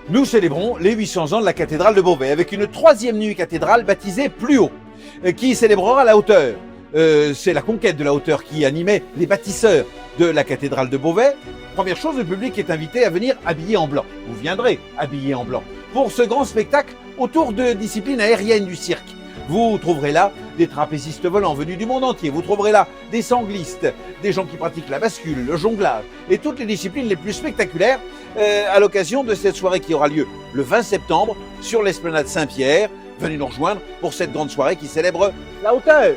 Nous célébrons les 800 ans de la cathédrale de Beauvais avec une troisième nuit cathédrale baptisée Plus haut, qui célébrera la hauteur. C'est la conquête de la hauteur qui animait les bâtisseurs de la cathédrale de Beauvais. Première chose, le public est invité à venir habillé en blanc. Vous viendrez habillé en blanc pour ce grand spectacle autour de disciplines aériennes du cirque. Vous trouverez là des trapézistes volants venus du monde entier, vous trouverez là des sanglistes, des gens qui pratiquent la bascule, le jonglage et toutes les disciplines les plus spectaculaires à l'occasion de cette soirée qui aura lieu le 20 septembre sur l'esplanade Saint-Pierre. Venez nous rejoindre pour cette grande soirée qui célèbre la hauteur.